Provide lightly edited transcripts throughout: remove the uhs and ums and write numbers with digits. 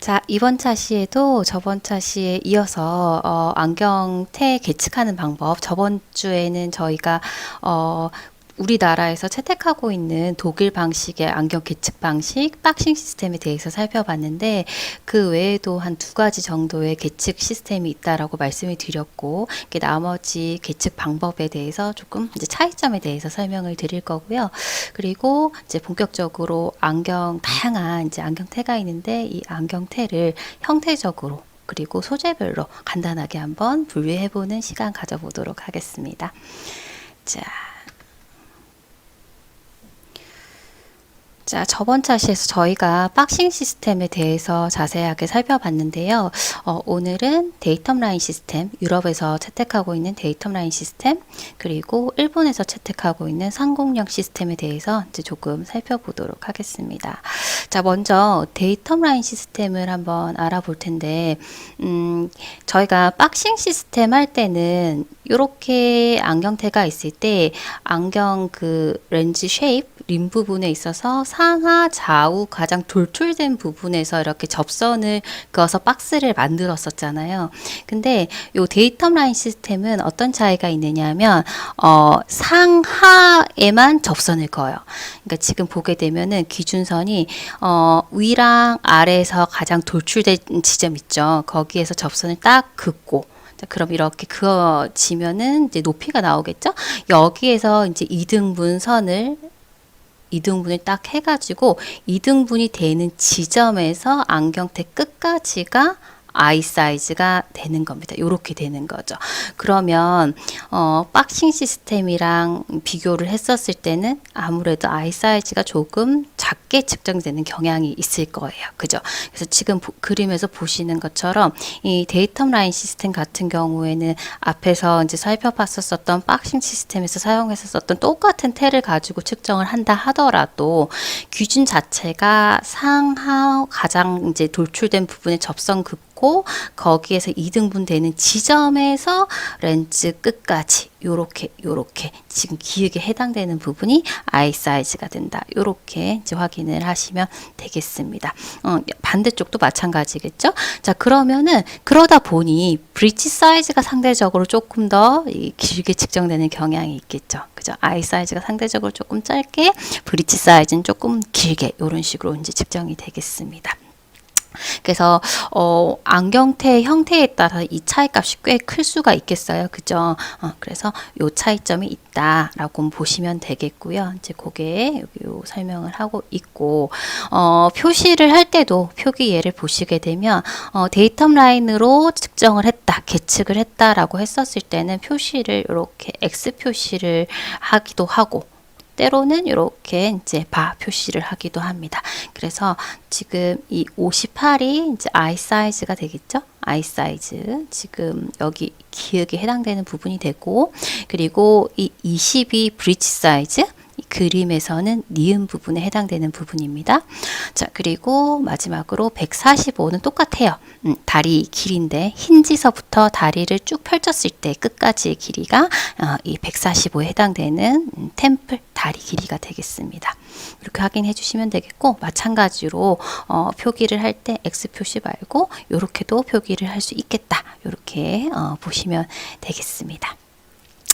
자, 이번 차시에도 저번 차시에 이어서 안경테 계측하는 방법, 저번 주에는 저희가 우리나라에서 채택하고 있는 독일 방식의 안경 계측 방식, 박싱 시스템에 대해서 살펴봤는데 그 외에도 한 두 가지 정도의 계측 시스템이 있다라고 말씀을 드렸고 나머지 계측 방법에 대해서 조금 이제 차이점에 대해서 설명을 드릴 거고요. 그리고 이제 본격적으로 다양한 이제 안경테가 있는데 이 안경테를 형태적으로 그리고 소재별로 간단하게 한번 분류해보는 시간 가져보도록 하겠습니다. 자, 저번 차시에서 저희가 박싱 시스템에 대해서 자세하게 살펴봤는데요. 오늘은 데이텀 라인 시스템, 유럽에서 채택하고 있는 데이텀 라인 시스템, 그리고 일본에서 채택하고 있는 상공령 시스템에 대해서 이제 조금 살펴보도록 하겠습니다. 자, 먼저 데이텀 라인 시스템을 한번 알아볼 텐데, 저희가 박싱 시스템 할 때는 이렇게 안경테가 있을 때 안경 그 렌즈 쉐입, 림 부분에 있어서 상하, 좌우 가장 돌출된 부분에서 이렇게 접선을 그어서 박스를 만들었었잖아요. 근데 요 데이텀 라인 시스템은 어떤 차이가 있느냐 하면 상하에만 접선을 그어요. 그러니까 지금 보게 되면은 기준선이 위랑 아래에서 가장 돌출된 지점 있죠. 거기에서 접선을 딱 긋고 그럼 이렇게 그어지면은 이제 높이가 나오겠죠? 여기에서 이제 2등분을 딱 해가지고 2등분이 되는 지점에서 안경테 끝까지가 아이 사이즈가 되는 겁니다. 이렇게 되는 거죠. 그러면 박싱 시스템이랑 비교를 했었을 때는 아무래도 아이 사이즈가 조금 작게 측정되는 경향이 있을 거예요. 그죠? 그래서 지금 그림에서 보시는 것처럼 이 데이텀 라인 시스템 같은 경우에는 앞에서 이제 살펴봤었던 박싱 시스템에서 사용했었던 똑같은 테를 가지고 측정을 한다 하더라도 기준 자체가 상하 가장 이제 돌출된 부분에 접선 거기에서 2등분 되는 지점에서 렌즈 끝까지 요렇게 지금 기역에 해당되는 부분이 아이 사이즈가 된다. 요렇게 이제 확인을 하시면 되겠습니다. 반대쪽도 마찬가지겠죠? 자, 그러면은 그러다 보니 브릿지 사이즈가 상대적으로 조금 더 길게 측정되는 경향이 있겠죠. 그죠? 아이 사이즈가 상대적으로 조금 짧게, 브릿지 사이즈는 조금 길게 이런 식으로 이제 측정이 되겠습니다. 그래서 안경테 형태에 따라 이 차이값이 꽤 클 수가 있겠어요. 그죠? 그래서 요 차이점이 있다라고 보시면 되겠고요. 이제 그게 여기 설명을 하고 있고 표시를 할 때도 표기 예를 보시게 되면 데이텀 라인으로 측정을 했다, 계측을 했다라고 했었을 때는 표시를 이렇게 X 표시를 하기도 하고 때로는 이렇게 이제 바 표시를 하기도 합니다. 그래서 지금 이 58이 이제 아이 사이즈가 되겠죠? 아이 사이즈. 지금 여기 기역에 해당되는 부분이 되고, 그리고 이 20이 브릿지 사이즈. 그림에서는 니은 부분에 해당되는 부분입니다. 자, 그리고 마지막으로 145는 똑같아요. 다리 길이인데 힌지서부터 다리를 쭉 펼쳤을 때 끝까지의 길이가 이 145에 해당되는 템플 다리 길이가 되겠습니다. 이렇게 확인해 주시면 되겠고, 마찬가지로 표기를 할 때 X 표시 말고 이렇게도 표기를 할 수 있겠다. 이렇게 보시면 되겠습니다.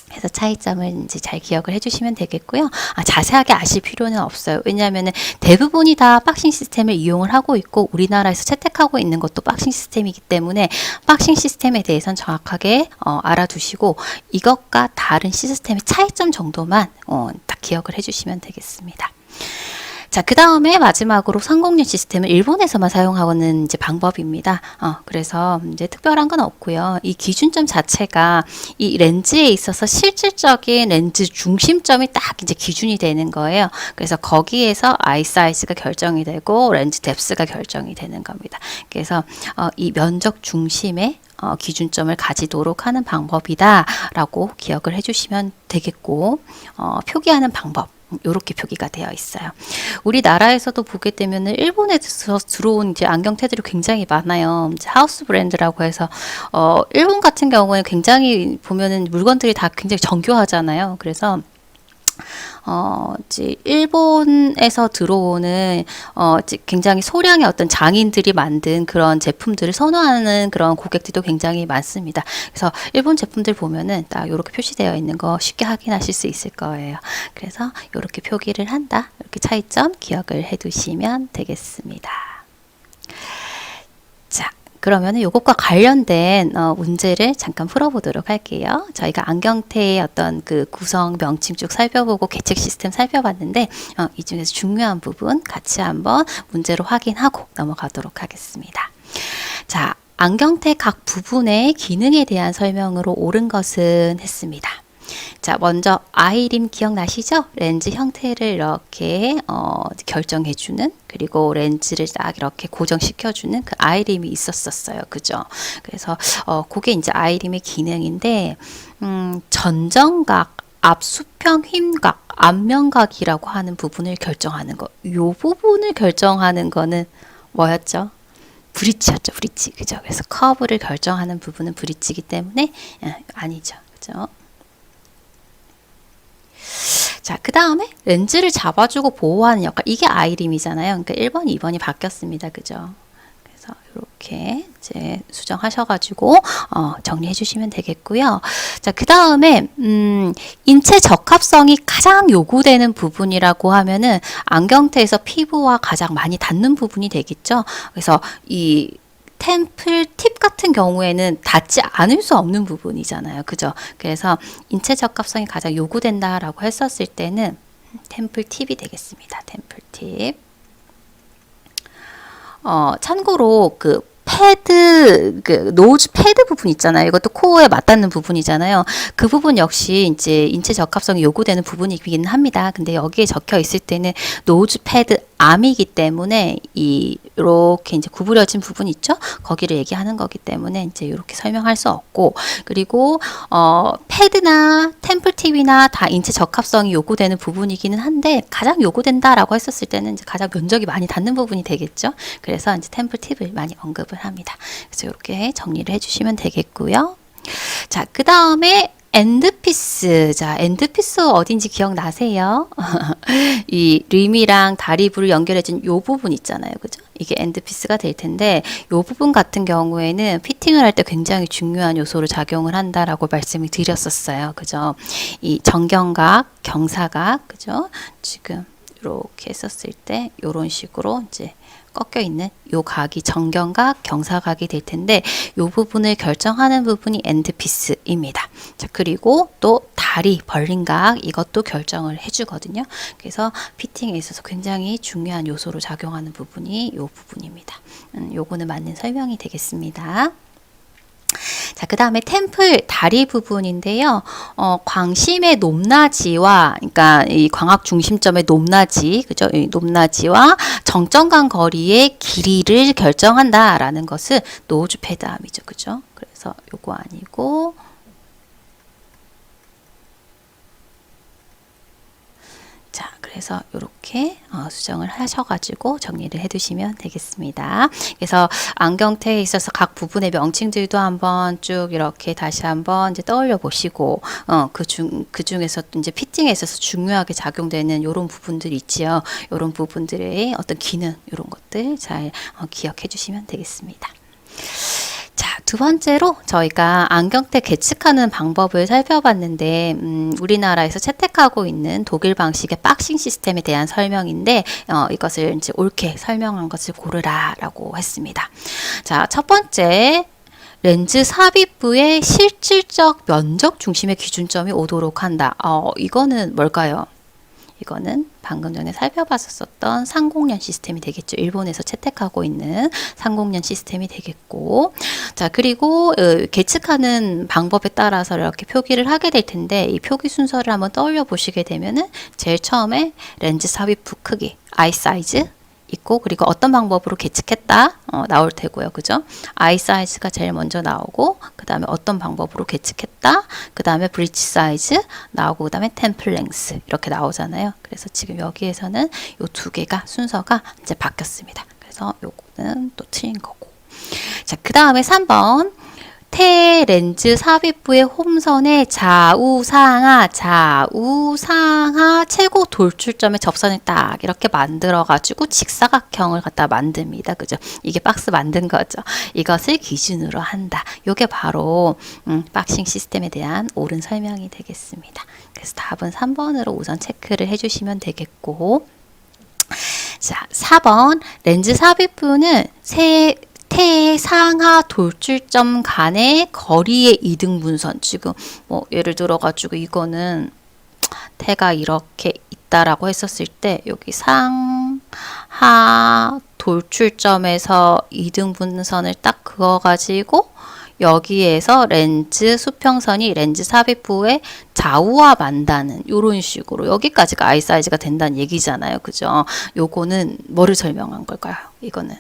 그래서 차이점을 이제 잘 기억을 해주시면 되겠고요. 자세하게 아실 필요는 없어요. 왜냐하면 대부분이 다 박싱 시스템을 이용을 하고 있고 우리나라에서 채택하고 있는 것도 박싱 시스템이기 때문에 박싱 시스템에 대해서는 정확하게 알아두시고 이것과 다른 시스템의 차이점 정도만 딱 기억을 해주시면 되겠습니다. 자, 그 다음에 마지막으로 상공령 시스템을 일본에서만 사용하는 이제 방법입니다. 그래서 이제 특별한 건 없고요. 이 기준점 자체가 이 렌즈에 있어서 실질적인 렌즈 중심점이 딱 이제 기준이 되는 거예요. 그래서 거기에서 아이 사이즈가 결정이 되고 렌즈 뎁스가 결정이 되는 겁니다. 그래서 이 면적 중심의 기준점을 가지도록 하는 방법이다 라고 기억을 해주시면 되겠고, 표기하는 방법 이렇게 표기가 되어 있어요. 우리나라에서도 보게 되면 일본에서 들어온 이제 안경테들이 굉장히 많아요. 이제 하우스 브랜드라고 해서 일본 같은 경우에 굉장히 보면은 물건들이 다 굉장히 정교하잖아요. 그래서 이제 일본에서 들어오는 이제 굉장히 소량의 어떤 장인들이 만든 그런 제품들을 선호하는 그런 고객들도 굉장히 많습니다. 그래서 일본 제품들 보면은 딱 이렇게 표시되어 있는 거 쉽게 확인하실 수 있을 거예요. 그래서 이렇게 표기를 한다. 이렇게 차이점 기억을 해 두시면 되겠습니다. 자, 그러면은 이것과 관련된 문제를 잠깐 풀어보도록 할게요. 저희가 안경테의 어떤 그 구성 명칭 쭉 살펴보고 계책 시스템 살펴봤는데 이 중에서 중요한 부분 같이 한번 문제로 확인하고 넘어가도록 하겠습니다. 자, 안경테 각 부분의 기능에 대한 설명으로 옳은 것은 했습니다. 자, 먼저 아이림 기억나시죠? 렌즈 형태를 이렇게 결정해주는, 그리고 렌즈를 딱 이렇게 고정시켜주는 그 아이림이 있었어요. 그죠? 그래서 그게 이제 아이림의 기능인데, 전정각, 앞수평 휭각, 앞면각이라고 하는 부분을 결정하는 거. 요 부분을 결정하는 거는 뭐였죠? 브릿지였죠, 브릿지. 그죠? 그래서 커브를 결정하는 부분은 브릿지이기 때문에 아니죠. 그죠? 자, 그 다음에 렌즈를 잡아주고 보호하는 역할. 이게 아이림이잖아요. 그러니까 1번, 2번이 바뀌었습니다. 그죠? 그래서 이렇게 이제 수정하셔가지고 정리해 주시면 되겠고요. 자, 그 다음에 인체 적합성이 가장 요구되는 부분이라고 하면은 안경테에서 피부와 가장 많이 닿는 부분이 되겠죠. 그래서 이 템플 팁 같은 경우에는 닿지 않을 수 없는 부분이잖아요. 그죠? 그래서 인체 적합성이 가장 요구된다라고 했었을 때는 템플 팁이 되겠습니다. 템플 팁. 참고로 그 패드, 그 노즈 패드 부분 있잖아요. 이것도 코어에 맞닿는 부분이잖아요. 그 부분 역시 이제 인체 적합성이 요구되는 부분이긴 합니다. 근데 여기에 적혀 있을 때는 노즈 패드 암이기 때문에 이렇게 이제 구부려진 부분 있죠? 거기를 얘기하는 거기 때문에 이제 이렇게 설명할 수 없고, 그리고 패드나 템플팁이나 다 인체 적합성이 요구되는 부분이기는 한데 가장 요구된다라고 했었을 때는 이제 가장 면적이 많이 닿는 부분이 되겠죠? 그래서 이제 템플팁을 많이 언급을 합니다. 그래서 이렇게 정리를 해주시면 되겠고요. 자, 그 다음에 엔드피스. 자, 엔드피스 어딘지 기억나세요? 이 림이랑 다리부를 연결해준 요 부분 있잖아요. 그죠? 이게 엔드피스가 될 텐데, 요 부분 같은 경우에는 피팅을 할 때 굉장히 중요한 요소로 작용을 한다라고 말씀을 드렸었어요. 그죠? 이 정경각, 경사각, 그죠? 지금 이렇게 했었을 때, 요런 식으로 이제 꺾여 있는 요 각이 정경각, 경사각이 될 텐데 요 부분을 결정하는 부분이 엔드피스입니다. 자, 그리고 또 다리, 벌린각 이것도 결정을 해주거든요. 그래서 피팅에 있어서 굉장히 중요한 요소로 작용하는 부분이 요 부분입니다. 요거는 맞는 설명이 되겠습니다. 자, 그 다음에 템플 다리 부분인데요. 광심의 높낮이와, 그러니까 이 광학 중심점의 높낮이, 그죠? 이 높낮이와 정점 간 거리의 길이를 결정한다라는 것은 노즈 패드암이죠, 그죠? 그래서 요거 아니고. 자, 그래서 이렇게 수정을 하셔가지고 정리를 해두시면 되겠습니다. 그래서 안경테에 있어서 각 부분의 명칭들도 한번 쭉 이렇게 다시 한번 이제 떠올려 보시고, 그 중에서 이제 피팅에 있어서 중요하게 작용되는 이런 부분들이 있지요. 이런 부분들의 어떤 기능, 이런 것들 잘 기억해 주시면 되겠습니다. 자, 두 번째로 저희가 안경테 계측하는 방법을 살펴봤는데 우리나라에서 채택하고 있는 독일 방식의 박싱 시스템에 대한 설명인데 이것을 이제 옳게 설명한 것을 고르라라고 했습니다. 자, 첫 번째 렌즈 삽입부의 실질적 면적 중심의 기준점이 오도록 한다. 이거는 뭘까요? 이거는 방금 전에 살펴봤었던 상공련 시스템이 되겠죠. 일본에서 채택하고 있는 상공련 시스템이 되겠고, 자, 그리고 계측하는 방법에 따라서 이렇게 표기를 하게 될 텐데 이 표기 순서를 한번 떠올려 보시게 되면은 제일 처음에 렌즈 삽입부 크기, 아이 사이즈 있고, 그리고 어떤 방법으로 계측했다 나올 테고요. 그죠? 아이 사이즈가 제일 먼저 나오고, 그 다음에 어떤 방법으로 계측했다, 그 다음에 브릿지 사이즈 나오고, 그 다음에 템플 랭스 이렇게 나오잖아요. 그래서 지금 여기에서는 요 두 개가 순서가 이제 바뀌었습니다. 그래서 요거는 또 틀린 거고. 자, 그 다음에 3번 테 렌즈 삽입부의 홈선의 좌우상하 최고 돌출점의 접선을 딱 이렇게 만들어가지고 직사각형을 갖다 만듭니다. 그죠? 이게 박스 만든 거죠. 이것을 기준으로 한다. 요게 바로 박싱 시스템에 대한 옳은 설명이 되겠습니다. 그래서 답은 3번으로 우선 체크를 해주시면 되겠고, 자, 4번 렌즈 삽입부는 태의 상하 돌출점 간의 거리의 이등분선. 지금 뭐 예를 들어 가지고 이거는 태가 이렇게 있다라고 했었을 때 여기 상하 돌출점에서 이등분선을 딱 그어 가지고 여기에서 렌즈 수평선이 렌즈 삽입부에 좌우화 만다는 이런 식으로 여기까지가 아이 사이즈가 된다는 얘기잖아요. 그죠? 요거는 뭐를 설명한 걸까요? 이거는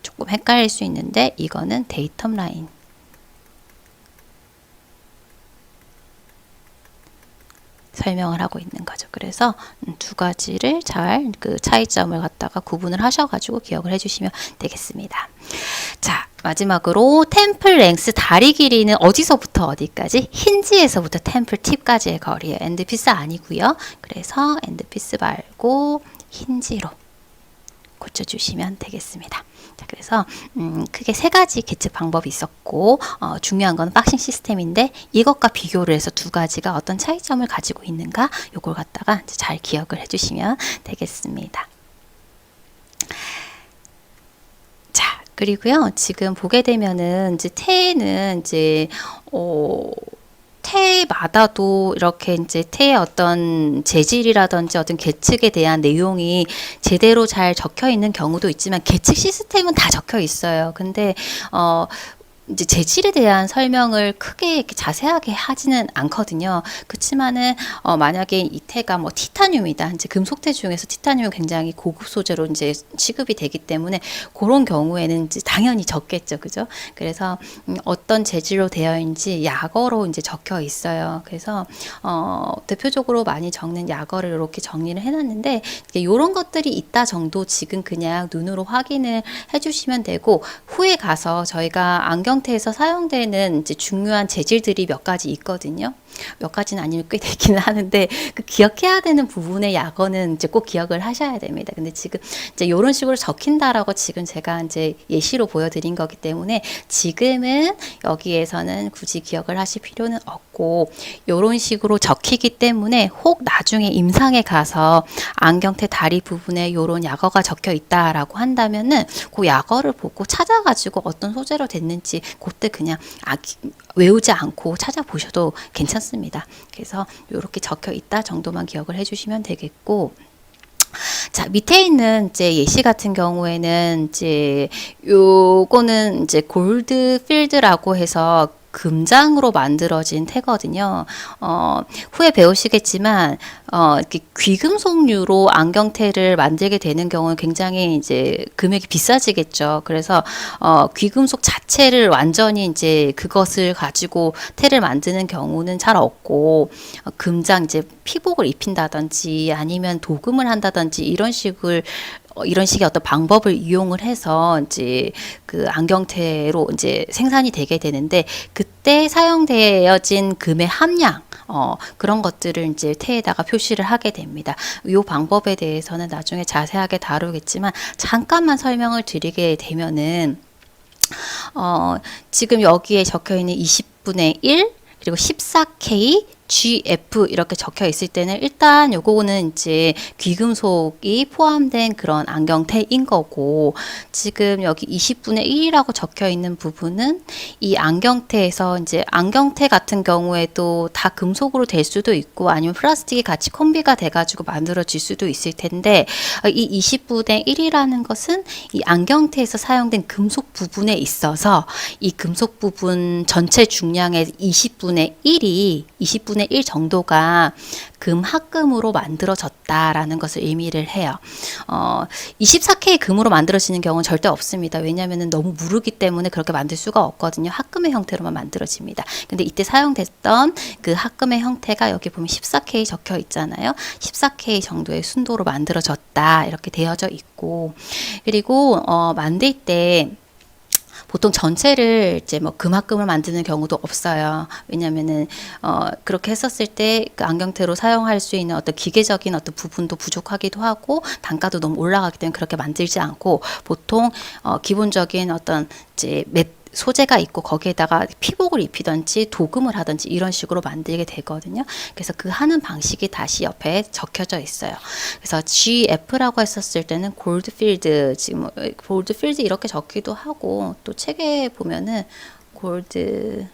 조금 헷갈릴 수 있는데 이거는 데이텀 라인. 설명을 하고 있는 거죠. 그래서 두 가지를 잘 그 차이점을 갖다가 구분을 하셔가지고 기억을 해주시면 되겠습니다. 자, 마지막으로 템플 랭스 다리 길이는 어디서부터 어디까지? 힌지에서부터 템플 팁까지의 거리예요. 엔드피스 아니고요. 그래서 엔드피스 말고 힌지로 고쳐주시면 되겠습니다. 자, 그래서 크게 세 가지 계측 방법이 있었고 중요한 건 박싱 시스템인데 이것과 비교를 해서 두 가지가 어떤 차이점을 가지고 있는가 요걸 갖다가 이제 잘 기억을 해주시면 되겠습니다. 자, 그리고요 지금 보게 되면은 이제 태는 이제 태마다도 이렇게 이제 태의 어떤 재질이라든지 어떤 계측에 대한 내용이 제대로 잘 적혀 있는 경우도 있지만 계측 시스템은 다 적혀 있어요. 근데 이제 재질에 대한 설명을 크게 이렇게 자세하게 하지는 않거든요. 그렇지만은 만약에 이 태가 뭐 티타늄이다. 이제 금속태 중에서 티타늄은 굉장히 고급 소재로 이제 취급이 되기 때문에 그런 경우에는 이제 당연히 적겠죠. 그죠? 그래서 어떤 재질로 되어 있는지 약어로 이제 적혀 있어요. 그래서 대표적으로 많이 적는 약어를 이렇게 정리를 해놨는데 이런 것들이 있다 정도 지금 그냥 눈으로 확인을 해주시면 되고 후에 가서 저희가 안경테에서 사용되는 이제 중요한 재질들이 몇 가지 있거든요. 몇 가지는 아니면 꽤 되기는 하는데 그 기억해야 되는 부분의 약어는 이제 꼭 기억을 하셔야 됩니다. 근데 지금 이제 이런 식으로 적힌다라고 지금 제가 이제 예시로 보여드린 거기 때문에 지금은 여기에서는 굳이 기억을 하실 필요는 없고 이런 식으로 적히기 때문에 혹 나중에 임상에 가서 안경테 다리 부분에 이런 약어가 적혀 있다라고 한다면은 그 약어를 보고 찾아가지고 어떤 소재로 됐는지 그때 그냥 외우지 않고 찾아보셔도 괜찮습니다. 그래서 이렇게 적혀 있다 정도만 기억을 해주시면 되겠고, 자, 밑에 있는 이제 예시 같은 경우에는 이제 요거는 이제 골드 필드라고 해서 금장으로 만들어진 태거든요. 후에 배우시겠지만, 이렇게 귀금속류로 안경테를 만들게 되는 경우는 굉장히 이제 금액이 비싸지겠죠. 그래서, 귀금속 자체를 완전히 이제 그것을 가지고 테를 만드는 경우는 잘 없고, 금장 이제 피복을 입힌다든지 아니면 도금을 한다든지 이런 식의 어떤 방법을 이용을 해서 이제 그 안경테로 이제 생산이 되게 되는데 그때 사용되어진 금의 함량 그런 것들을 이제 테에다가 표시를 하게 됩니다. 이 방법에 대해서는 나중에 자세하게 다루겠지만 잠깐만 설명을 드리게 되면은 지금 여기에 적혀 있는 20분의 1 그리고 14K GF 이렇게 적혀 있을 때는 일단 요거는 이제 귀금속이 포함된 그런 안경테인 거고 지금 여기 20분의 1이라고 적혀 있는 부분은 이 안경테에서 이제 안경테 같은 경우에도 다 금속으로 될 수도 있고 아니면 플라스틱이 같이 콤비가 돼 가지고 만들어질 수도 있을 텐데 이 20분의 1이라는 것은 이 안경테에서 사용된 금속 부분에 있어서 이 금속 부분 전체 중량의 20분의 1 정도가 금합금으로 만들어졌다라는 것을 의미를 해요. 24K 금으로 만들어지는 경우는 절대 없습니다. 왜냐하면 너무 무르기 때문에 그렇게 만들 수가 없거든요. 합금의 형태로만 만들어집니다. 근데 이때 사용됐던 그 합금의 형태가 여기 보면 14K 적혀 있잖아요. 14K 정도의 순도로 만들어졌다 이렇게 되어져 있고 그리고 만들 때 보통 전체를 이제 뭐 금합금을 만드는 경우도 없어요. 왜냐면은 그렇게 했었을 때 그 안경테로 사용할 수 있는 어떤 기계적인 어떤 부분도 부족하기도 하고 단가도 너무 올라가기 때문에 그렇게 만들지 않고 보통 기본적인 어떤 이제 소재가 있고 거기에다가 피복을 입히든지 도금을 하든지 이런 식으로 만들게 되거든요. 그래서 그 하는 방식이 다시 옆에 적혀져 있어요. 그래서 GF라고 했었을 때는 골드필드, 지금 골드필드 이렇게 적기도 하고 또 책에 보면은 골드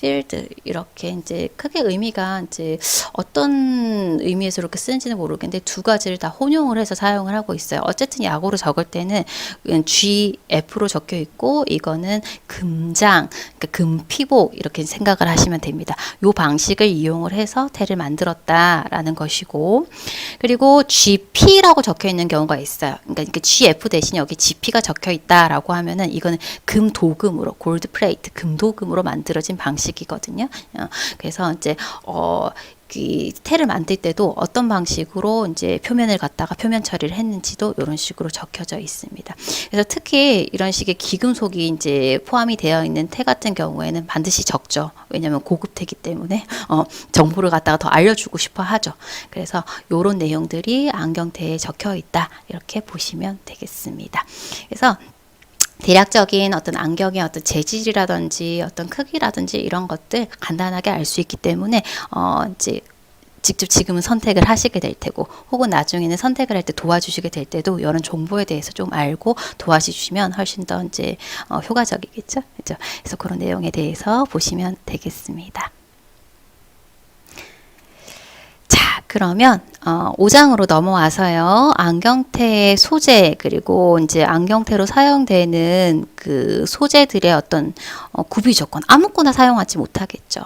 필드 이렇게 이제 크게 의미가 이제 어떤 의미에서 이렇게 쓰는지는 모르겠는데 두 가지를 다 혼용을 해서 사용을 하고 있어요. 어쨌든 약으로 적을 때는 GF로 적혀 있고 이거는 금장, 그러니까 금피복 이렇게 생각을 하시면 됩니다. 요 방식을 이용을 해서 테를 만들었다라는 것이고 그리고 GP라고 적혀 있는 경우가 있어요. 그러니까 GF 대신 여기 GP가 적혀 있다라고 하면은 이거는 금도금으로 골드 플레이트 금도금으로 만들어진 방식. 이거든요. 그래서 이제 그 테를 만들 때도 어떤 방식으로 이제 표면을 갖다가 표면 처리를 했는지도 이런 식으로 적혀져 있습니다. 그래서 특히 이런 식의 기금속이 이제 포함이 되어 있는 테 같은 경우에는 반드시 적죠. 왜냐하면 고급 테기 때문에 정보를 갖다가 더 알려주고 싶어 하죠. 그래서 이런 내용들이 안경테에 적혀 있다 이렇게 보시면 되겠습니다. 그래서 대략적인 어떤 안경의 어떤 재질이라든지 어떤 크기라든지 이런 것들 간단하게 알 수 있기 때문에 이제 직접 지금은 선택을 하시게 될 테고 혹은 나중에는 선택을 할 때 도와주시게 될 때도 이런 정보에 대해서 좀 알고 도와주시면 훨씬 더 이제 효과적이겠죠. 그렇죠? 그래서 그런 내용에 대해서 보시면 되겠습니다. 그러면 5장으로 넘어와서요. 안경테의 소재 그리고 이제 안경테로 사용되는 그 소재들의 어떤 구비 조건 아무거나 사용하지 못하겠죠.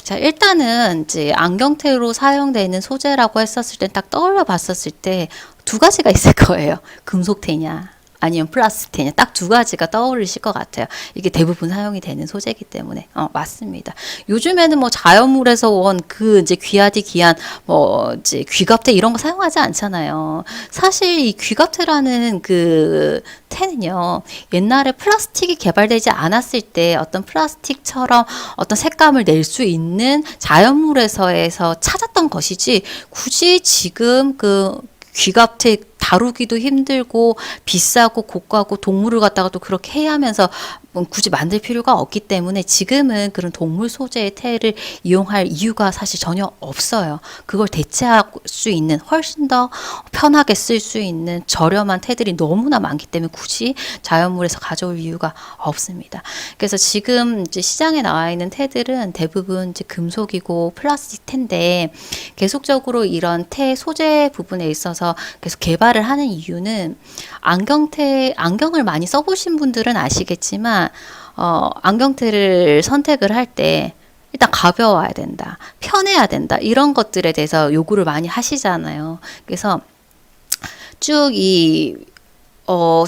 자, 일단은 이제 안경테로 사용되는 소재라고 했었을 때 딱 떠올려 봤었을 때 두 가지가 있을 거예요. 금속테냐 아니면 플라스틱테냐 딱 두 가지가 떠오르실 것 같아요. 이게 대부분 사용이 되는 소재이기 때문에 맞습니다. 요즘에는 뭐 자연물에서 온 그 이제 귀하디 귀한 뭐 이제 귀갑테 이런 거 사용하지 않잖아요. 사실 이 귀갑테라는 그 테는요 옛날에 플라스틱이 개발되지 않았을 때 어떤 플라스틱처럼 어떤 색감을 낼 수 있는 자연물에서 찾았던 것이지 굳이 지금 그 귀갑테 다루기도 힘들고 비싸고 고가고 동물을 갖다가 또 그렇게 해야 하면서 굳이 만들 필요가 없기 때문에 지금은 그런 동물 소재의 테를 이용할 이유가 사실 전혀 없어요. 그걸 대체할 수 있는 훨씬 더 편하게 쓸 수 있는 저렴한 테들이 너무나 많기 때문에 굳이 자연물에서 가져올 이유가 없습니다. 그래서 지금 이제 시장에 나와 있는 테들은 대부분 이제 금속이고 플라스틱 테인데 계속적으로 이런 테 소재 부분에 있어서 계속 개발을 하는 이유는 안경을 많이 써보신 분들은 아시겠지만 안경테를 선택을 할 때 일단 가벼워야 된다, 편해야 된다 이런 것들에 대해서 요구를 많이 하시잖아요. 그래서 쭉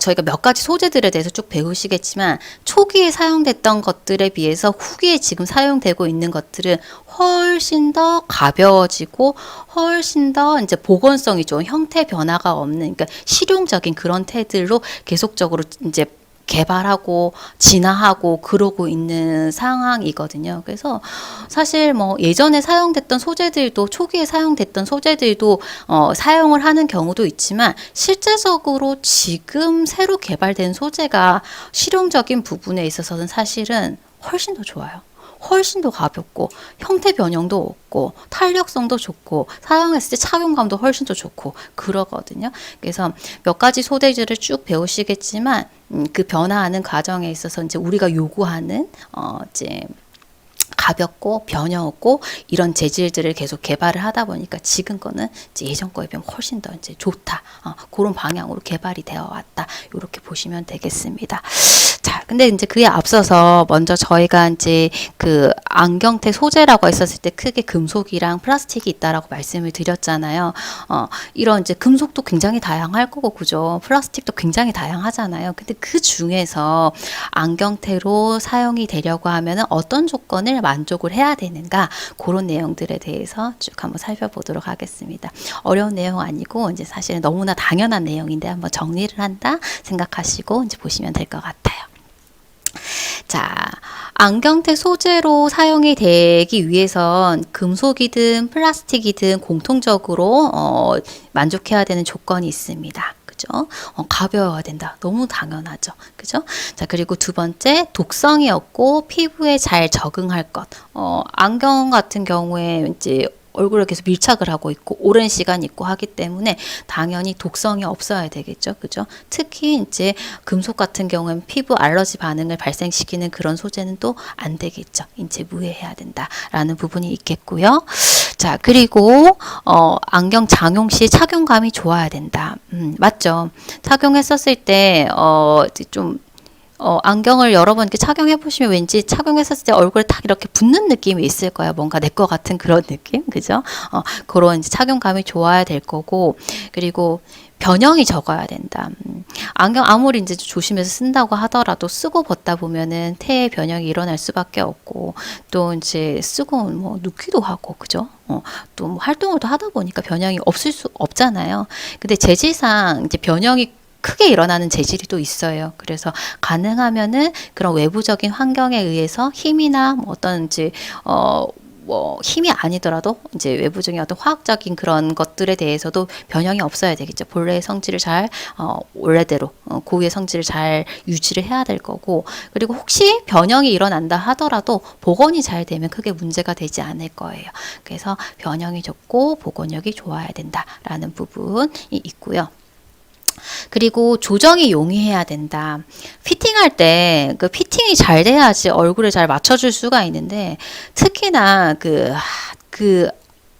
저희가 몇 가지 소재들에 대해서 쭉 배우시겠지만 초기에 사용됐던 것들에 비해서 후기에 지금 사용되고 있는 것들은 훨씬 더 가벼워지고 훨씬 더 이제 보건성이 좋은 형태 변화가 없는 그러니까 실용적인 그런 테들로 계속적으로 이제 개발하고 진화하고 그러고 있는 상황이거든요. 그래서 사실 뭐 예전에 사용됐던 소재들도 초기에 사용됐던 소재들도 사용을 하는 경우도 있지만 실제적으로 지금 새로 개발된 소재가 실용적인 부분에 있어서는 사실은 훨씬 더 좋아요. 훨씬 더 가볍고 형태 변형도 없고 탄력성도 좋고 사용했을 때 착용감도 훨씬 더 좋고 그러거든요. 그래서 몇 가지 소재들을 쭉 배우시겠지만 그 변화하는 과정에 있어서 이제 우리가 요구하는 이제 가볍고 변형 없고 이런 재질들을 계속 개발을 하다 보니까 지금 거는 이제 예전 거에 비하면 훨씬 더 이제 좋다. 그런 방향으로 개발이 되어 왔다. 이렇게 보시면 되겠습니다. 자, 근데 이제 그에 앞서서 먼저 저희가 이제 그 안경테 소재라고 했었을 때 크게 금속이랑 플라스틱이 있다라고 말씀을 드렸잖아요. 이런 이제 금속도 굉장히 다양할 거고, 그죠? 플라스틱도 굉장히 다양하잖아요. 근데 그 중에서 안경테로 사용이 되려고 하면은 어떤 조건을 만족을 해야 되는가? 그런 내용들에 대해서 쭉 한번 살펴보도록 하겠습니다. 어려운 내용 아니고, 이제 사실은 너무나 당연한 내용인데 한번 정리를 한다 생각하시고 이제 보시면 될 것 같아요. 자, 안경테 소재로 사용이 되기 위해선 금속이든 플라스틱이든 공통적으로 만족해야 되는 조건이 있습니다. 그죠? 가벼워야 된다. 너무 당연하죠. 그죠? 자, 그리고 두 번째, 독성이 없고 피부에 잘 적응할 것. 안경 같은 경우에 이제 얼굴에 계속 밀착을 하고 있고 오랜 시간 있고 하기 때문에 당연히 독성이 없어야 되겠죠. 그죠? 특히 이제 금속 같은 경우는 피부 알러지 반응을 발생시키는 그런 소재는 또 안 되겠죠. 이제 무해해야 된다라는 부분이 있겠고요. 자, 그리고 안경 착용 시 착용감이 좋아야 된다. 맞죠. 착용했었을 때 좀 안경을 여러 번 이렇게 착용해 보시면 왠지 착용했었을 때 얼굴에 탁 이렇게 붙는 느낌이 있을 거예요. 뭔가 내 거 같은 그런 느낌, 그죠? 그런 이제 착용감이 좋아야 될 거고, 그리고 변형이 적어야 된다. 안경 아무리 이제 조심해서 쓴다고 하더라도 쓰고 벗다 보면은 태의 변형이 일어날 수밖에 없고, 또 이제 쓰고 뭐 눕기도 하고, 그죠? 또 뭐 활동을 또 하다 보니까 변형이 없을 수 없잖아요. 근데 재질상 이제 변형이 크게 일어나는 재질이 또 있어요. 그래서 가능하면은 그런 외부적인 환경에 의해서 힘이나 뭐 어떤 이제 뭐 힘이 아니더라도 이제 외부적인 어떤 화학적인 그런 것들에 대해서도 변형이 없어야 되겠죠. 본래의 성질을 잘 원래대로 고유의 성질을 잘 유지를 해야 될 거고, 그리고 혹시 변형이 일어난다 하더라도 복원이 잘 되면 크게 문제가 되지 않을 거예요. 그래서 변형이 적고 복원력이 좋아야 된다라는 부분이 있고요. 그리고 조정이 용이해야 된다. 피팅할 때 그 피팅이 잘 돼야지 얼굴에 잘 맞춰줄 수가 있는데, 특히나 그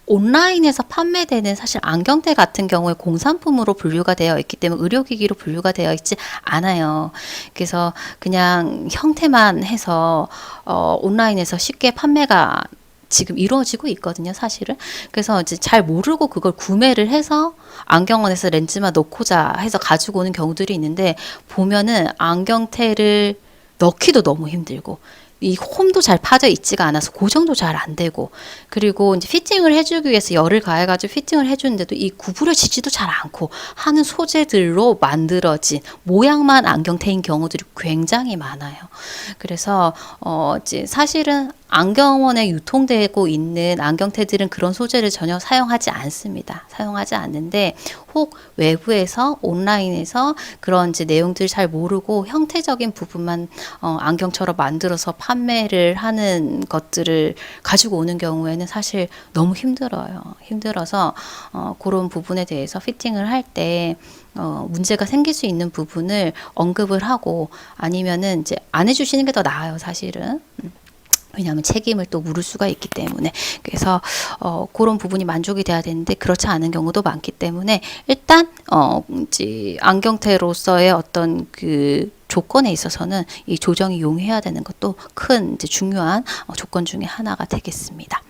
온라인에서 판매되는 사실 안경테 같은 경우에 공산품으로 분류가 되어 있기 때문에 의료기기로 분류가 되어 있지 않아요. 그래서 그냥 형태만 해서 온라인에서 쉽게 판매가 지금 이루어지고 있거든요, 사실은. 그래서 이제 잘 모르고 그걸 구매를 해서 안경원에서 렌즈만 넣고자 해서 가지고 오는 경우들이 있는데, 보면은 안경테를 넣기도 너무 힘들고, 이 홈도 잘 파져 있지가 않아서 고정도 잘 안 되고, 그리고 이제 피팅을 해주기 위해서 열을 가해가지고 피팅을 해주는데도 이 구부러지지도 잘 않고 하는 소재들로 만들어진 모양만 안경테인 경우들이 굉장히 많아요. 그래서 이제 사실은 안경원에 유통되고 있는 안경테들은 그런 소재를 전혀 사용하지 않습니다. 사용하지 않는데, 혹 외부에서 온라인에서 그런 이제 내용들을 잘 모르고 형태적인 부분만 안경처럼 만들어서 판매를 하는 것들을 가지고 오는 경우에는 사실 너무 힘들어요. 힘들어서 그런 부분에 대해서 피팅을 할 때 문제가 생길 수 있는 부분을 언급을 하고, 아니면은 이제 안 해주시는 게 더 나아요, 사실은. 왜냐하면 책임을 또 물을 수가 있기 때문에. 그래서 그런 부분이 만족이 돼야 되는데 그렇지 않은 경우도 많기 때문에, 일단 이제 안경테로서의 어떤 그 조건에 있어서는 이 조정이 용이해야 되는 것도 큰 이제 중요한 조건 중에 하나가 되겠습니다.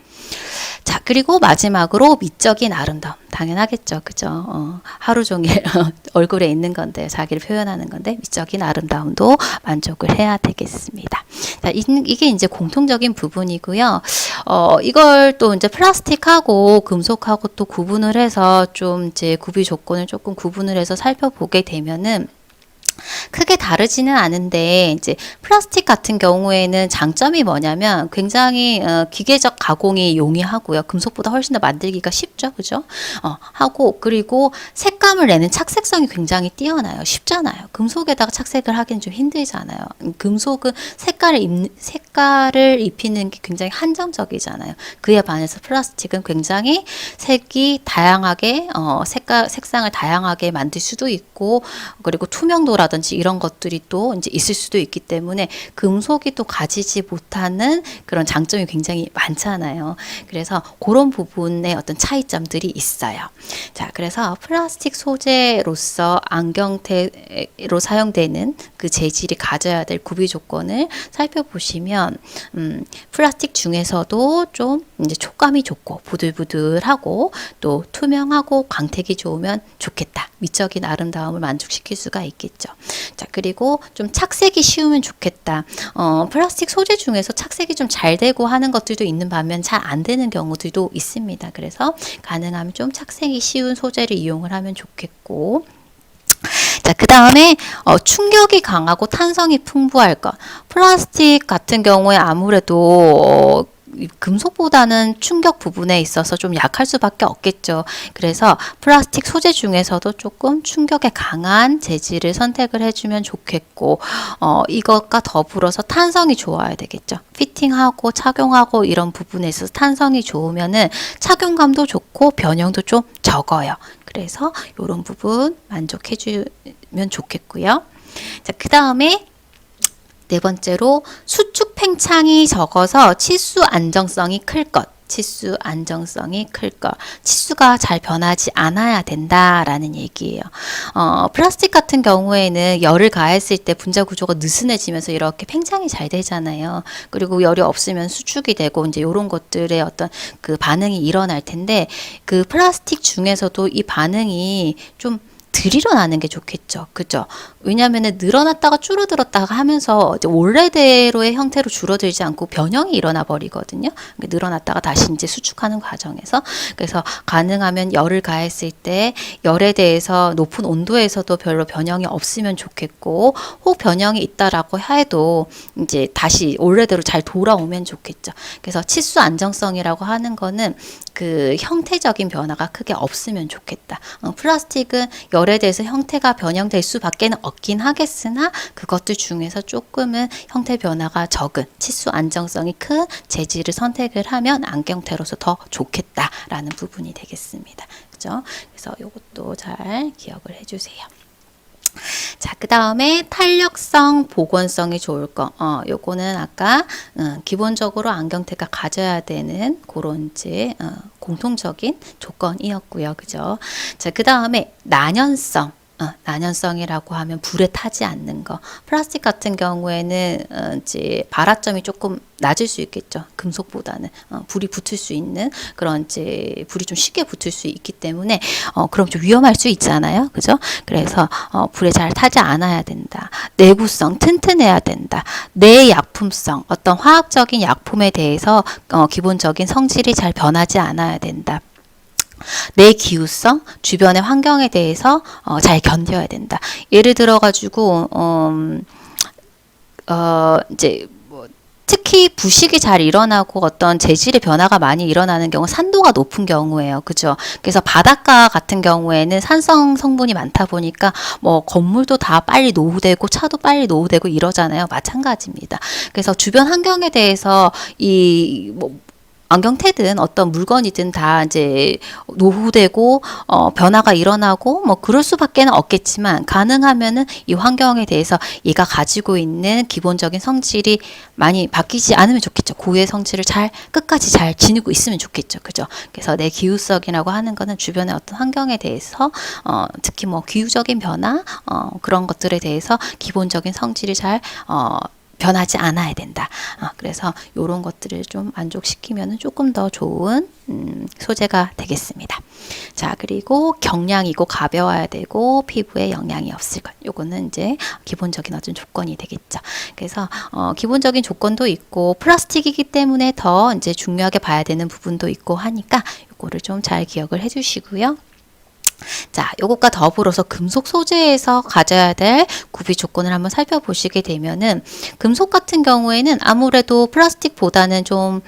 자, 그리고 마지막으로 미적인 아름다움. 당연하겠죠. 그죠? 하루 종일 얼굴에 있는 건데, 자기를 표현하는 건데, 미적인 아름다움도 만족을 해야 되겠습니다. 자, 이게 이제 공통적인 부분이고요. 이걸 또 이제 플라스틱하고 금속하고 또 구분을 해서 좀 이제 구비 조건을 조금 구분을 해서 살펴보게 되면은, 크게 다르지는 않은데, 이제 플라스틱 같은 경우에는 장점이 뭐냐면 굉장히 기계적 가공이 용이하고요. 금속보다 훨씬 더 만들기가 쉽죠, 그죠? 하고, 그리고 색감을 내는 착색성이 굉장히 뛰어나요. 쉽잖아요. 금속에다가 착색을 하기는 좀 힘들잖아요. 금속은 색깔을 입히는 게 굉장히 한정적이잖아요. 그에 반해서 플라스틱은 굉장히 색이 다양하게 색상을 다양하게 만들 수도 있고, 그리고 투명도라든지 이런 것들이 또 이제 있을 수도 있기 때문에 금속이 또 가지지 못하는 그런 장점이 굉장히 많잖아요. 그래서 그런 부분의 어떤 차이점들이 있어요. 자, 그래서 플라스틱 소재로서 안경테로 사용되는 그 재질이 가져야 될 구비 조건을 살펴보시면, 플라스틱 중에서도 좀 이제 촉감이 좋고 부들부들하고 또 투명하고 광택이 좋으면 좋겠다. 미적인 아름다움을 만족시킬 수가 있겠죠. 자, 그리고 좀 착색이 쉬우면 좋겠다. 플라스틱 소재 중에서 착색이 좀 잘 되고 하는 것들도 있는 반면 잘 안 되는 경우들도 있습니다. 그래서 가능하면 좀 착색이 쉬운 소재를 이용을 하면 좋겠고, 자, 그 다음에 충격이 강하고 탄성이 풍부할 것. 플라스틱 같은 경우에 아무래도 이 금속보다는 충격 부분에 있어서 좀 약할 수밖에 없겠죠. 그래서 플라스틱 소재 중에서도 조금 충격에 강한 재질을 선택을 해주면 좋겠고, 이것과 더불어서 탄성이 좋아야 되겠죠. 피팅하고 착용하고 이런 부분에 있어서 탄성이 좋으면은 착용감도 좋고 변형도 좀 적어요. 그래서 이런 부분 만족해 주면 좋겠고요. 자, 그 다음에 네 번째로 수축 팽창이 적어서 치수 안정성이 클 것. 치수 안정성이 클 것. 치수가 잘 변하지 않아야 된다라는 얘기예요. 플라스틱 같은 경우에는 열을 가했을 때 분자 구조가 느슨해지면서 이렇게 팽창이 잘 되잖아요. 그리고 열이 없으면 수축이 되고 이제 이런 것들의 어떤 그 반응이 일어날 텐데 그 플라스틱 중에서도 이 반응이 좀 덜 일어나는 게 좋겠죠. 그죠? 왜냐하면 늘어났다가 줄어들었다가 하면서 이제 원래대로의 형태로 줄어들지 않고 변형이 일어나 버리거든요. 늘어났다가 다시 이제 수축하는 과정에서. 그래서 가능하면 열을 가했을 때 열에 대해서 높은 온도에서도 별로 변형이 없으면 좋겠고, 혹 변형이 있다라고 해도 이제 다시 원래대로 잘 돌아오면 좋겠죠. 그래서 치수 안정성이라고 하는 거는 그 형태적인 변화가 크게 없으면 좋겠다. 플라스틱은 열에 대해서 형태가 변형될 수밖에는 없긴 하겠으나 그것들 중에서 조금은 형태 변화가 적은 치수 안정성이 큰 재질을 선택을 하면 안경테로서 더 좋겠다라는 부분이 되겠습니다. 그죠? 그래서 이것도 잘 기억을 해주세요. 자, 그 다음에 탄력성, 복원성이 좋을 거. 요거는 아까 기본적으로 안경테가 가져야 되는 그런 이제 공통적인 조건이었고요. 그죠? 자, 그 다음에 난연성. 난연성이라고 하면 불에 타지 않는 거. 플라스틱 같은 경우에는 이제 발화점이 조금 낮을 수 있겠죠. 금속보다는 불이 붙을 수 있는 그런 이제 불이 좀 쉽게 붙을 수 있기 때문에 그럼 좀 위험할 수 있잖아요. 그죠? 그래서 불에 잘 타지 않아야 된다. 내구성 튼튼해야 된다. 내약품성 어떤 화학적인 약품에 대해서 기본적인 성질이 잘 변하지 않아야 된다. 내 기후성, 주변의 환경에 대해서 잘 견뎌야 된다. 예를 들어 가지고 이제 특히 부식이 잘 일어나고 어떤 재질의 변화가 많이 일어나는 경우 산도가 높은 경우예요. 그죠? 그래서 바닷가 같은 경우에는 산성 성분이 많다 보니까 뭐 건물도 다 빨리 노후되고 차도 빨리 노후되고 이러잖아요. 마찬가지입니다. 그래서 주변 환경에 대해서 안경테든 어떤 물건이든 다 이제 노후되고 변화가 일어나고 뭐 그럴 수밖에는 없겠지만 가능하면은 이 환경에 대해서 얘가 가지고 있는 기본적인 성질이 많이 바뀌지 않으면 좋겠죠. 고유의 성질을 끝까지 잘 지니고 있으면 좋겠죠. 그죠? 그래서 내 기후성이라고 하는 거는 주변의 어떤 환경에 대해서 특히 뭐 기후적인 변화 그런 것들에 대해서 기본적인 성질이 잘 변하지 않아야 된다. 그래서 이런 것들을 좀 만족시키면 조금 더 좋은 소재가 되겠습니다. 자, 그리고 경량이고 가벼워야 되고 피부에 영향이 없을 것. 요거는 이제 기본적인 어떤 조건이 되겠죠. 그래서 기본적인 조건도 있고 플라스틱이기 때문에 더 이제 중요하게 봐야 되는 부분도 있고 하니까 요거를 좀 잘 기억을 해주시고요. 자, 요것과 더불어서 금속 소재에서 가져야 될 구비 조건을 한번 살펴보시게 되면은 금속 같은 경우에는 아무래도 플라스틱보다는 좀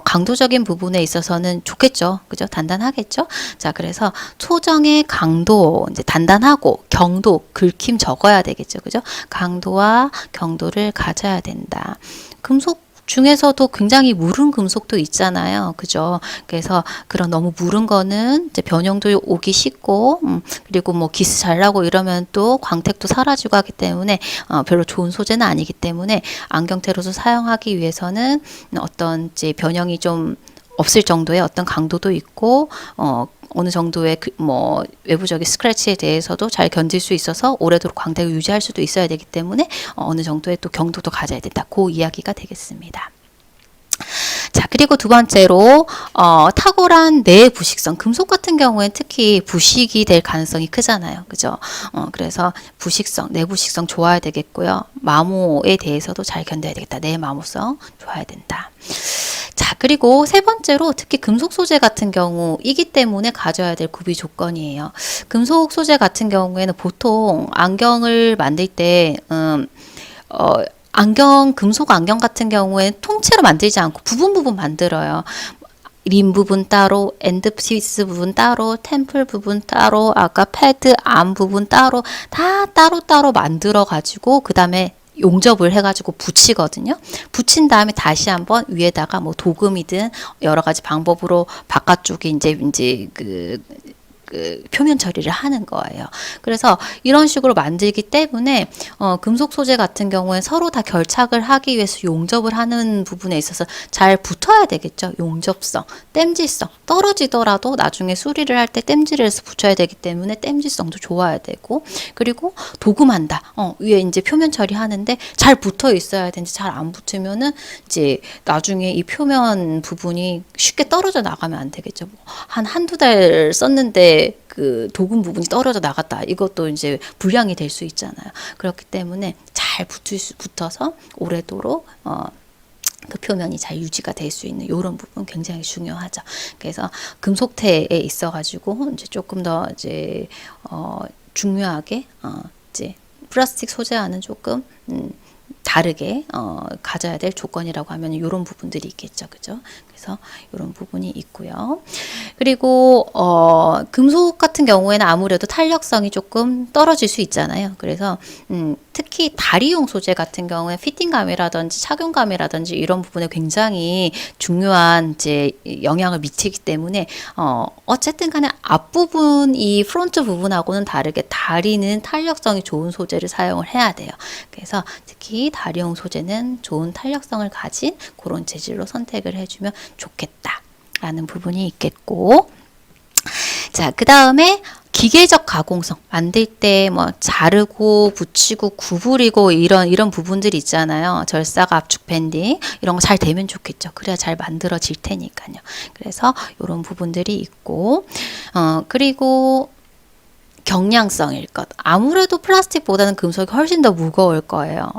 강도적인 부분에 있어서는 좋겠죠. 그죠? 단단하겠죠? 자, 그래서 소정의 강도, 이제 단단하고 경도, 긁힘 적어야 되겠죠. 그죠? 강도와 경도를 가져야 된다. 금속 중에서도 굉장히 무른 금속도 있잖아요. 그죠? 그래서 그런 너무 무른 거는 이제 변형도 오기 쉽고, 그리고 뭐 기스 잘 나고 이러면 또 광택도 사라지고 하기 때문에 별로 좋은 소재는 아니기 때문에 안경테로서 사용하기 위해서는 어떤 이제 변형이 좀 없을 정도의 어떤 강도도 있고, 어느 정도의 뭐 외부적인 스크래치에 대해서도 잘 견딜 수 있어서 오래도록 광택을 유지할 수도 있어야 되기 때문에 어느 정도의 또 경도도 가져야 된다. 그 이야기가 되겠습니다. 자, 그리고 두 번째로 탁월한 내부식성. 금속 같은 경우엔 특히 부식이 될 가능성이 크잖아요. 그죠? 그래서 부식성, 내부식성 좋아야 되겠고요. 마모에 대해서도 잘 견뎌야 되겠다. 내마모성 좋아야 된다. 자, 그리고 세 번째로 특히 금속 소재 같은 경우이기 때문에 가져야 될 구비 조건이에요. 금속 소재 같은 경우에는 보통 안경을 만들 때, 금속 안경 같은 경우에는 통째로 만들지 않고 부분 만들어요. 림 부분 따로, 엔드 피스 부분 따로, 템플 부분 따로, 아까 패드 암 부분 따로, 다 따로 만들어 가지고 그 다음에 용접을 해가지고 붙이거든요. 붙인 다음에 다시 한번 위에다가 뭐 도금이든 여러 가지 방법으로 바깥쪽에 이제 그 표면 처리를 하는 거예요. 그래서 이런 식으로 만들기 때문에 금속 소재 같은 경우에 서로 다 결착을 하기 위해서 용접을 하는 부분에 있어서 잘 붙어야 되겠죠. 용접성, 땜질성 떨어지더라도 나중에 수리를 할 때 땜질을 해서 붙여야 되기 때문에 땜질성도 좋아야 되고, 그리고 도금한다. 위에 이제 표면 처리하는데 잘 붙어 있어야 되는데 잘 안 붙으면은 이제 나중에 이 표면 부분이 쉽게 떨어져 나가면 안 되겠죠. 뭐 한두 달 썼는데 그 도금 부분이 떨어져 나갔다. 이것도 이제 불량이 될 수 있잖아요. 그렇기 때문에 잘 붙어서 오래도록 그 표면이 잘 유지가 될 수 있는 이런 부분 굉장히 중요하죠. 그래서 금속태에 있어가지고 이제 조금 더 이제 중요하게 이제 플라스틱 소재와는 조금 다르게 가져야 될 조건이라고 하면 이런 부분들이 있겠죠, 그죠? 그래서 이런 부분이 있고요. 그리고 금속 같은 경우에는 아무래도 탄력성이 조금 떨어질 수 있잖아요. 그래서 특히 다리용 소재 같은 경우에 피팅감이라든지 착용감이라든지 이런 부분에 굉장히 중요한 이제 영향을 미치기 때문에 어쨌든 간에 앞부분 이 프론트 부분하고는 다르게 다리는 탄력성이 좋은 소재를 사용을 해야 돼요. 그래서 특히 다리용 소재는 좋은 탄력성을 가진 그런 재질로 선택을 해주면 좋겠다라는 부분이 있겠고, 자, 그 다음에 기계적 가공성 만들 때 뭐 자르고 붙이고 구부리고 이런 부분들이 있잖아요. 절삭 압축 밴딩 이런 거 잘 되면 좋겠죠. 그래야 잘 만들어질 테니까요. 그래서 이런 부분들이 있고, 그리고 경량성일 것. 아무래도 플라스틱보다는 금속이 훨씬 더 무거울 거예요.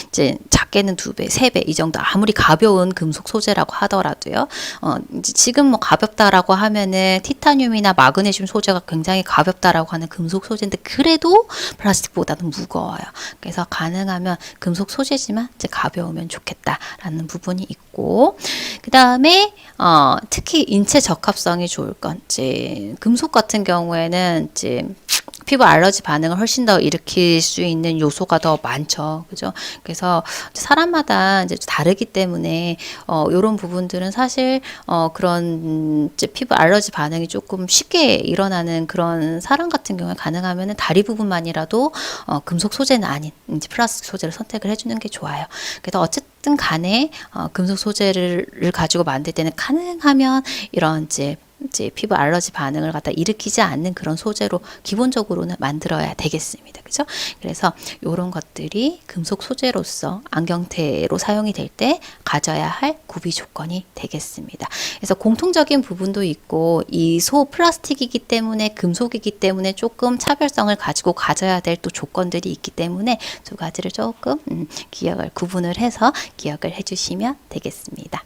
이제 작게는 2배, 3배 이 정도. 아무리 가벼운 금속 소재라고 하더라도요. 이제 지금 뭐 가볍다라고 하면은 티타늄이나 마그네슘 소재가 굉장히 가볍다라고 하는 금속 소재인데 그래도 플라스틱보다는 무거워요. 그래서 가능하면 금속 소재지만 이제 가벼우면 좋겠다라는 부분이 있고, 그 다음에 특히 인체 적합성이 좋을 건 이제 금속 같은 경우에는 이제 피부 알러지 반응을 훨씬 더 일으킬 수 있는 요소가 더 많죠. 그죠? 그래서 사람마다 이제 다르기 때문에 이런 부분들은 사실 그런 이제 피부 알러지 반응이 조금 쉽게 일어나는 그런 사람 같은 경우에 가능하면은 다리 부분만이라도 금속 소재는 아닌 이제 플라스틱 소재를 선택을 해주는 게 좋아요. 그래서 어쨌든 간에 금속 소재를 가지고 만들 때는 가능하면 이런 이제 피부 알러지 반응을 갖다 일으키지 않는 그런 소재로 기본적으로는 만들어야 되겠습니다. 그죠? 그래서 이런 것들이 금속 소재로서 안경테로 사용이 될 때 가져야 할 구비 조건이 되겠습니다. 그래서 공통적인 부분도 있고 이 플라스틱이기 때문에 금속이기 때문에 조금 차별성을 가지고 가져야 될 또 조건들이 있기 때문에 두 가지를 조금 구분을 해서 기억을 해주시면 되겠습니다.